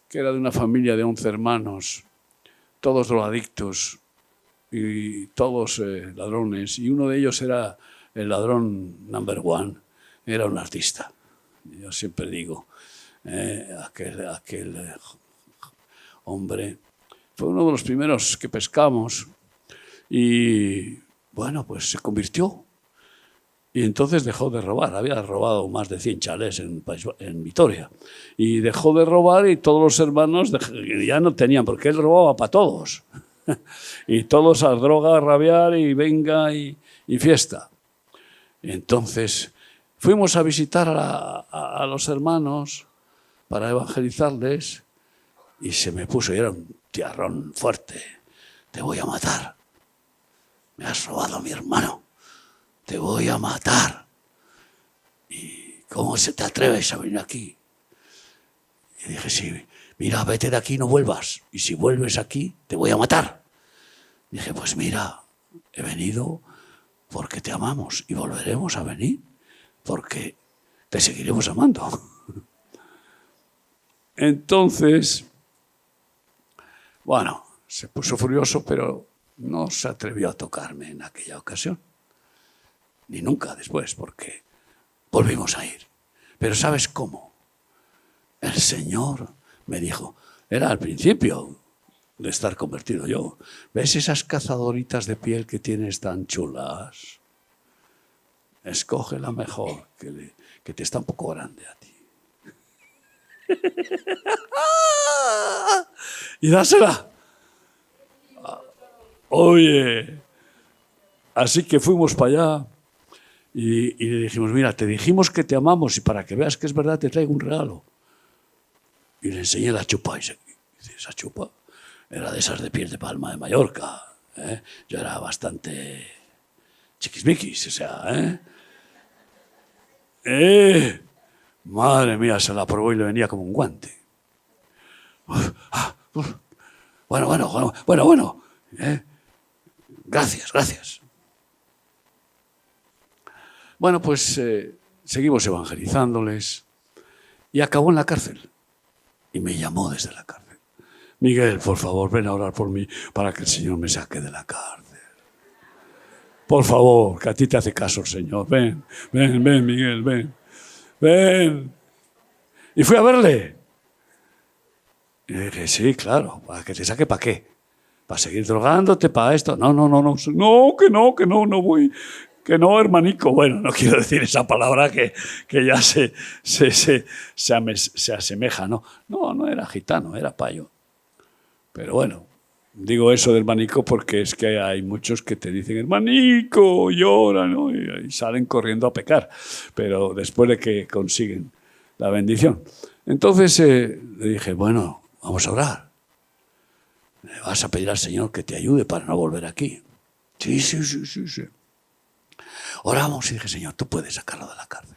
que era de una familia de 11 hermanos, todos drogadictos y todos ladrones, y uno de ellos era el ladrón number one, era un artista. Yo siempre digo, aquel hombre fue uno de los primeros que pescamos y, bueno, pues se convirtió. Y entonces dejó de robar. Había robado más de 100 chalés en Vitoria. Y dejó de robar y todos los hermanos ya no tenían, porque él robaba para todos. Y todos a droga, a rabiar y venga y fiesta. Y entonces fuimos a visitar a los hermanos para evangelizarles y se me puso, y era un tiarrón fuerte. Te voy a matar. Me has robado a mi hermano. Te voy a matar. ¿Y cómo se te atreves a venir aquí? Y dije, sí, mira, vete de aquí, no vuelvas. Y si vuelves aquí, te voy a matar. Dije, pues mira, he venido porque te amamos y volveremos a venir porque te seguiremos amando. Entonces, bueno, se puso furioso, pero no se atrevió a tocarme en aquella ocasión. Ni nunca después, porque volvimos a ir. Pero ¿sabes cómo? El Señor me dijo, era al principio de estar convertido yo, ¿ves esas cazadoritas de piel que tienes tan chulas? Escoge la mejor, que te está un poco grande a ti. Y dásela. Oye, así que fuimos para allá. Y le dijimos, mira, te dijimos que te amamos y para que veas que es verdad te traigo un regalo. Y le enseñé la chupa. Y dice, esa chupa era de esas de piel de palma de Mallorca. Yo era bastante chiquismiquis, o sea, madre mía, se la probó y le venía como un guante. Bueno. Gracias. Bueno, pues seguimos evangelizándoles y acabó en la cárcel. Y me llamó desde la cárcel. Miguel, por favor, ven a orar por mí para que el Señor me saque de la cárcel. Por favor, que a ti te hace caso el Señor. Ven, Miguel, ven. Y fui a verle. Y le dije, sí, claro, para que te saque, ¿para qué? ¿Para seguir drogándote? ¿Para esto? No, no voy. Que no, hermanico. Bueno, no quiero decir esa palabra que ya se asemeja, ¿no? No era gitano, era payo. Pero bueno, digo eso de hermanico porque es que hay muchos que te dicen, hermanico, llora, ¿no? Y salen corriendo a pecar, pero después de que consiguen la bendición. Entonces le dije, bueno, vamos a orar. ¿Le vas a pedir al Señor que te ayude para no volver aquí? Sí. Oramos y dije, Señor, tú puedes sacarlo de la cárcel.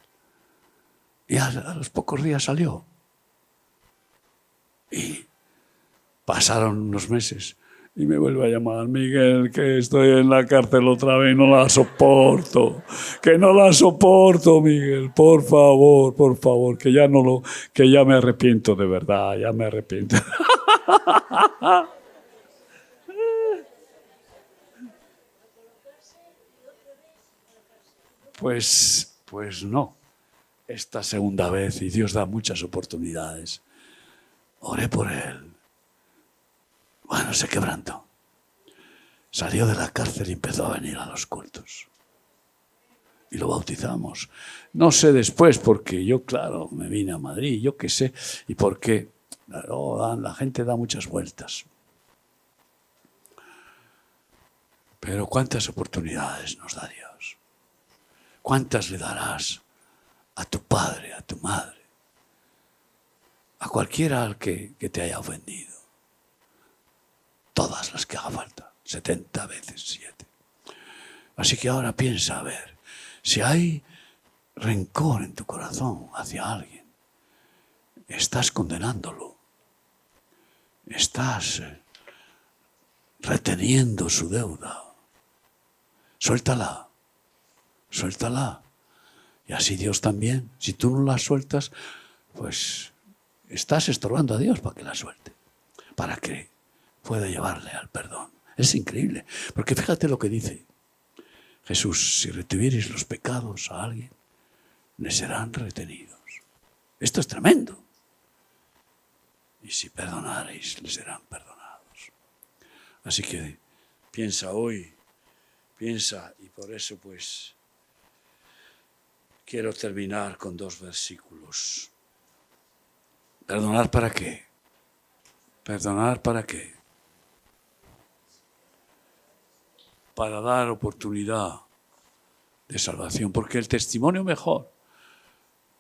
Y a los pocos días salió. Y pasaron unos meses y me vuelve a llamar, Miguel, que estoy en la cárcel otra vez, no la soporto. Que no la soporto, Miguel, por favor, que ya me arrepiento de verdad, ya me arrepiento. Pues no. Esta segunda vez, y Dios da muchas oportunidades, oré por él. Bueno, se quebrantó. Salió de la cárcel y empezó a venir a los cultos. Y lo bautizamos. No sé después, porque yo, claro, me vine a Madrid, yo qué sé, y por qué. Claro, la gente da muchas vueltas. Pero ¿cuántas oportunidades nos da Dios? ¿Cuántas le darás a tu padre, a tu madre, a cualquiera al que te haya ofendido? Todas las que haga falta, 70 veces 7. Así que ahora piensa, a ver, si hay rencor en tu corazón hacia alguien, estás condenándolo, estás reteniendo su deuda. Suéltala, suéltala. Y así Dios también. Si tú no la sueltas, pues estás estorbando a Dios para que la suelte, para que pueda llevarle al perdón. Es increíble, porque fíjate lo que dice Jesús: si retuviereis los pecados a alguien, le serán retenidos. Esto es tremendo. Y si perdonareis, le serán perdonados. Así que piensa hoy, piensa, y por eso pues quiero terminar con 2 versículos. ¿Perdonar para qué? ¿Perdonar para qué? Para dar oportunidad de salvación, porque el testimonio mejor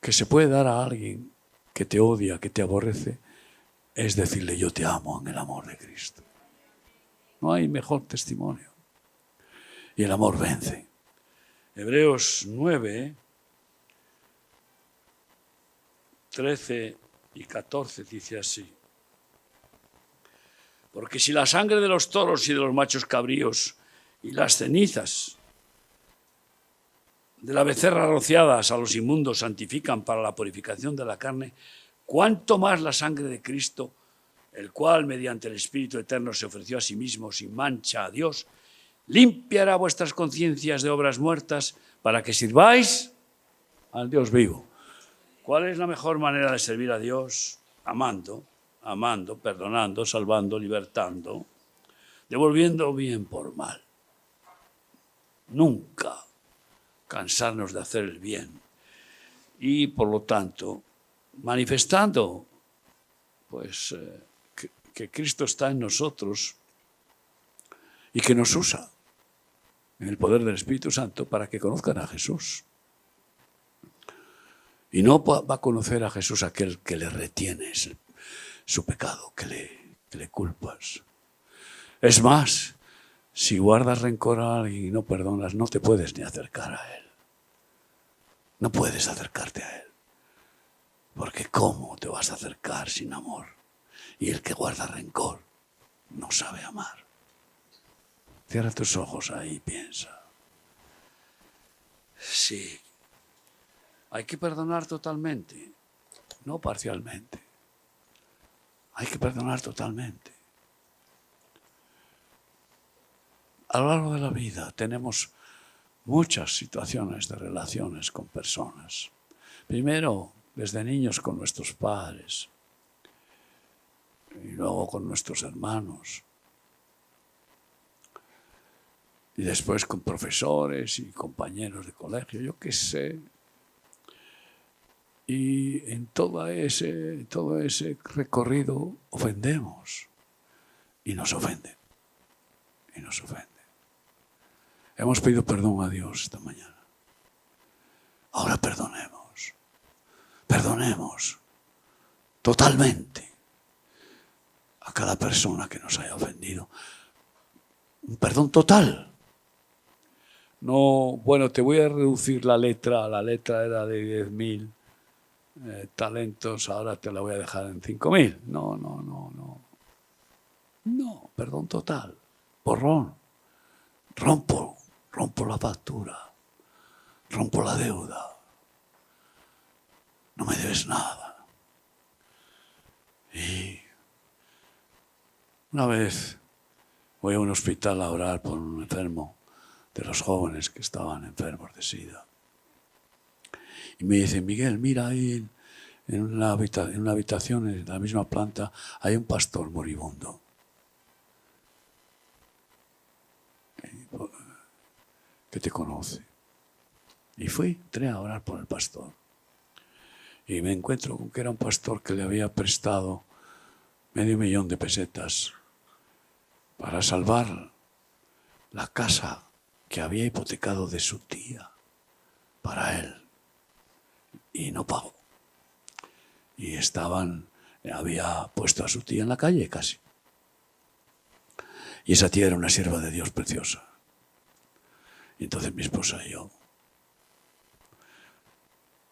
que se puede dar a alguien que te odia, que te aborrece, es decirle: yo te amo en el amor de Cristo. No hay mejor testimonio. Y el amor vence. Hebreos 9, 13 y 14 dice así: porque si la sangre de los toros y de los machos cabríos y las cenizas de la becerra rociadas a los inmundos santifican para la purificación de la carne, cuánto más la sangre de Cristo, el cual mediante el Espíritu Eterno se ofreció a sí mismo sin mancha a Dios, limpiará vuestras conciencias de obras muertas para que sirváis al Dios vivo. ¿Cuál es la mejor manera de servir a Dios? Amando, perdonando, salvando, libertando, devolviendo bien por mal. Nunca cansarnos de hacer el bien. Y por lo tanto, manifestando pues que Cristo está en nosotros y que nos usa en el poder del Espíritu Santo para que conozcan a Jesús. Y no va a conocer a Jesús aquel que le retienes su pecado, que le culpas. Es más, si guardas rencor a alguien y no perdonas, no te puedes ni acercar a él. No puedes acercarte a él. Porque ¿cómo te vas a acercar sin amor? Y el que guarda rencor no sabe amar. Cierra tus ojos ahí y piensa. Sí, hay que perdonar totalmente, no parcialmente. Hay que perdonar totalmente. A lo largo de la vida tenemos muchas situaciones de relaciones con personas. Primero, desde niños con nuestros padres y luego con nuestros hermanos. Y después con profesores y compañeros de colegio, yo qué sé. Y en todo ese recorrido ofendemos. Y nos ofenden. Y nos ofenden. Hemos pedido perdón a Dios esta mañana. Ahora perdonemos. Perdonemos totalmente a cada persona que nos haya ofendido. Un perdón total. No, bueno, te voy a reducir la letra era de 10.000 talentos, ahora te la voy a dejar en 5.000. No. No, perdón total. Borrón. Rompo la factura. Rompo la deuda. No me debes nada. Y una vez voy a un hospital a orar por un enfermo de los jóvenes que estaban enfermos de SIDA. Y me dice: Miguel, mira ahí en una habitación en la misma planta hay un pastor moribundo. que te conoce. Y entré a orar por el pastor. Y me encuentro con que era un pastor que le había prestado $500,000 de pesetas para salvar la casa que había hipotecado de su tía para él. Y no pagó. Y había puesto a su tía en la calle casi. Y esa tía era una sierva de Dios preciosa. Y entonces mi esposa y yo,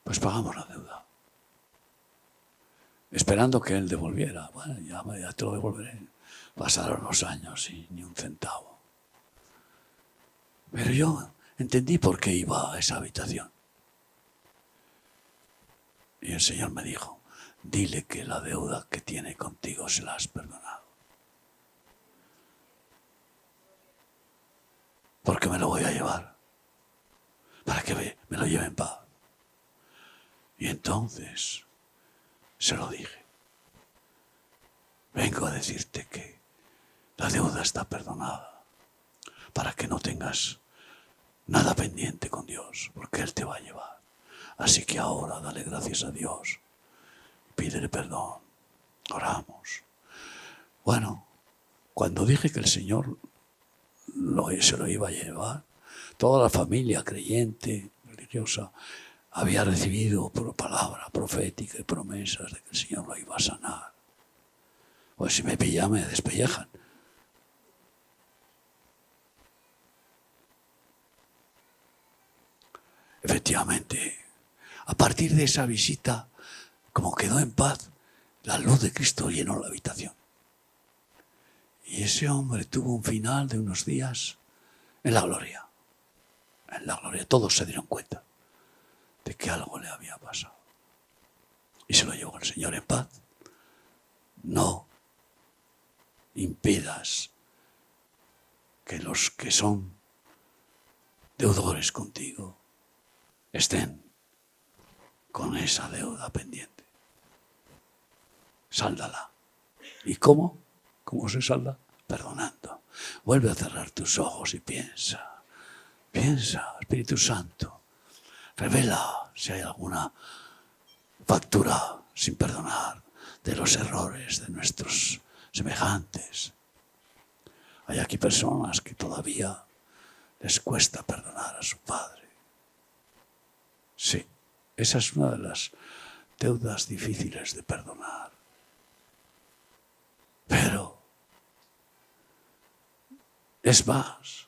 pues pagamos la deuda. Esperando que él devolviera. Bueno, ya te lo devolveré. Pasaron los años y ni un centavo. Pero yo entendí por qué iba a esa habitación. Y el Señor me dijo, dile que la deuda que tiene contigo se la has perdonado. Porque me lo voy a llevar. Para que me lo lleve en paz. Y entonces se lo dije. Vengo a decirte que la deuda está perdonada. Para que no tengas nada pendiente con Dios. Porque Él te va a llevar. Así que ahora dale gracias a Dios. Pídele perdón. Oramos. Bueno, cuando dije que el Señor se lo iba a llevar, toda la familia creyente, religiosa, había recibido por palabra profética y promesas de que el Señor lo iba a sanar. Pues si me pillan, me despellejan. Efectivamente, a partir de esa visita, como quedó en paz, la luz de Cristo llenó la habitación. Y ese hombre tuvo un final de unos días en la gloria. En la gloria. Todos se dieron cuenta de que algo le había pasado. Y se lo llevó el Señor en paz. No impidas que los que son deudores contigo estén con esa deuda pendiente. Sáldala. ¿Y cómo? ¿Cómo se salda? Perdonando. Vuelve a cerrar tus ojos y piensa. Piensa, Espíritu Santo. Revela si hay alguna factura sin perdonar de los errores de nuestros semejantes. Hay aquí personas que todavía les cuesta perdonar a su padre. Sí, esa es una de las deudas difíciles de perdonar. Pero es más,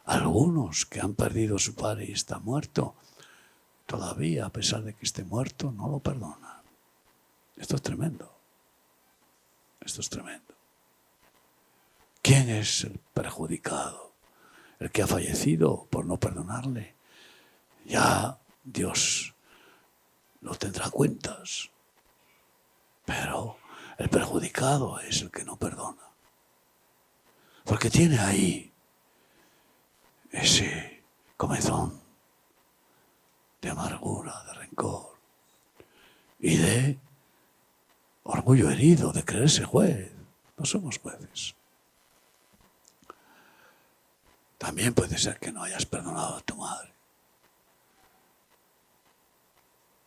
algunos que han perdido a su padre y está muerto, todavía, a pesar de que esté muerto, no lo perdonan. Esto es tremendo. Esto es tremendo. ¿Quién es el perjudicado? El que ha fallecido por no perdonarle. Ya Dios no tendrá cuentas. Pero el perjudicado es el que no perdona. Porque tiene ahí ese comezón de amargura, de rencor y de orgullo herido, de creerse juez. No somos jueces. También puede ser que no hayas perdonado a tu madre.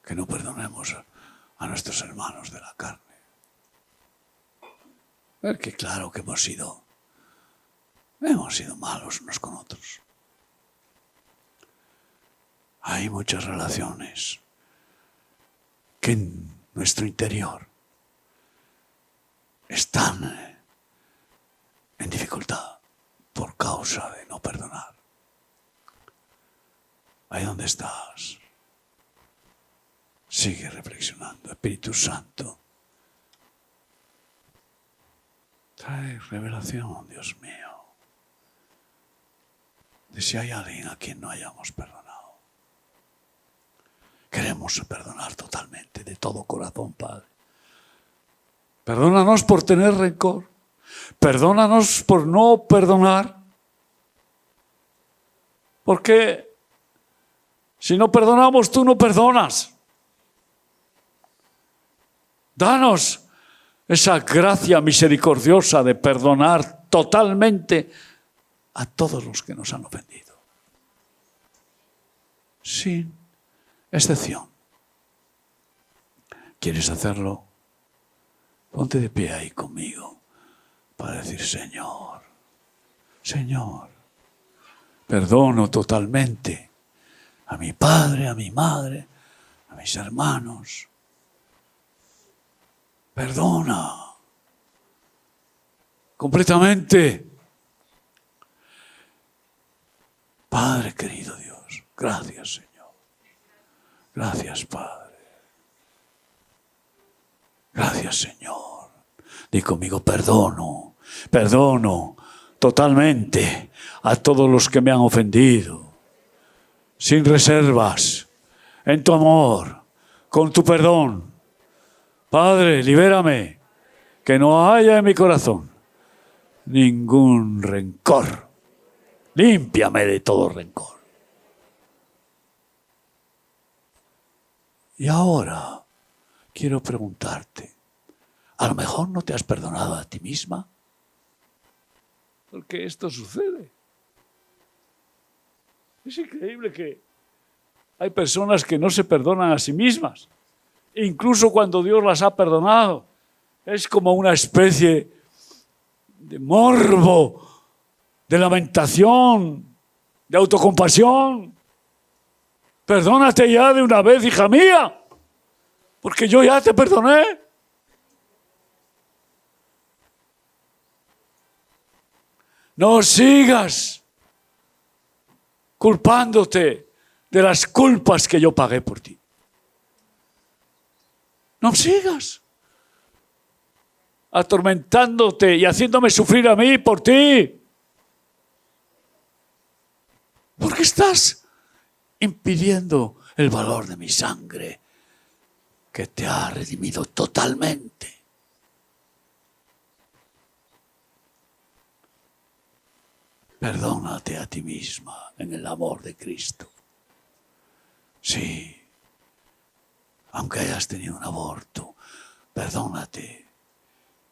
Que no perdonemos a nuestros hermanos de la carne. Porque claro que hemos sido malos unos con otros. Hay muchas relaciones que en nuestro interior están en dificultad por causa de no perdonar. Ahí donde estás, sigue reflexionando. Espíritu Santo, trae revelación, Dios mío, de si hay alguien a quien no hayamos perdonado. Queremos perdonar totalmente, de todo corazón, Padre. Perdónanos por tener rencor. Perdónanos por no perdonar. Porque si no perdonamos, tú no perdonas. Danos esa gracia misericordiosa de perdonar totalmente a todos los que nos han ofendido. sin excepción. ¿Quieres hacerlo? Ponte de pie ahí conmigo para decir: Señor, Señor, perdono totalmente a mi padre, a mi madre, a mis hermanos. Perdona completamente. Padre querido Dios, gracias, Señor. Gracias, Padre. Gracias, Señor. Di conmigo: perdono, perdono totalmente a todos los que me han ofendido, sin reservas, en tu amor, con tu perdón. Padre, libérame, que no haya en mi corazón ningún rencor. Límpiame de todo rencor. Y ahora quiero preguntarte, ¿a lo mejor no te has perdonado a ti misma? Porque esto sucede. Es increíble que hay personas que no se perdonan a sí mismas. Incluso cuando Dios las ha perdonado, es como una especie de morbo, de lamentación, de autocompasión. Perdónate ya de una vez, hija mía, porque yo ya te perdoné. No sigas culpándote de las culpas que yo pagué por ti. No sigas atormentándote y haciéndome sufrir a mí por ti. Porque estás impidiendo el valor de mi sangre que te ha redimido totalmente. Perdónate a ti misma en el amor de Cristo. Sí, aunque hayas tenido un aborto, perdónate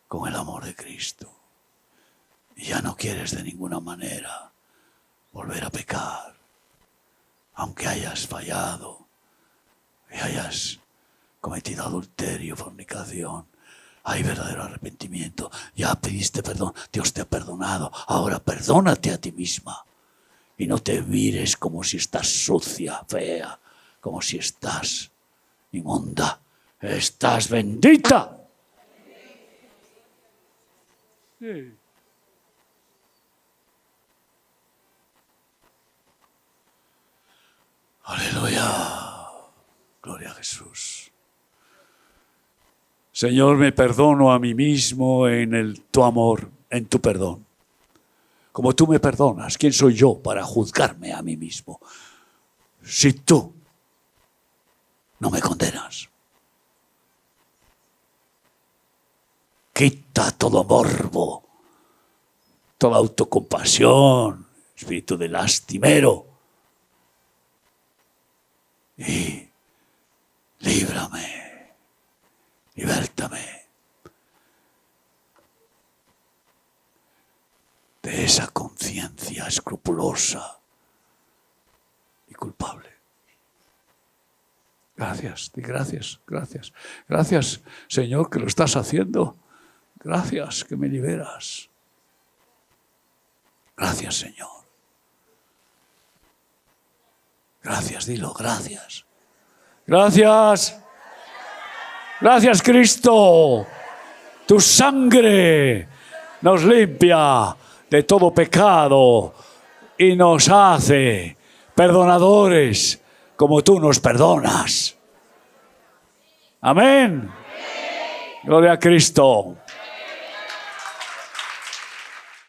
con el amor de Cristo. Y ya no quieres de ninguna manera volver a pecar. Aunque hayas fallado y hayas cometido adulterio, fornicación, hay verdadero arrepentimiento. Ya pediste perdón, Dios te ha perdonado. Ahora perdónate a ti misma. Y no te mires como si estás sucia, fea, como si estás inmunda. Estás bendita. Sí. Aleluya. Gloria a Jesús. Señor, me perdono a mí mismo en tu amor, en tu perdón. Como tú me perdonas, ¿quién soy yo para juzgarme a mí mismo? Si tú no me condenas. Quita todo morbo, toda autocompasión, espíritu de lastimero. Y líbrame, libértame de esa conciencia escrupulosa y culpable. Gracias, gracias, gracias. Gracias, Señor, que lo estás haciendo. Gracias, que me liberas. Gracias, Señor. Gracias, dilo, gracias. Gracias. Gracias, Cristo. Tu sangre nos limpia de todo pecado y nos hace perdonadores como tú nos perdonas. Amén. Gloria a Cristo.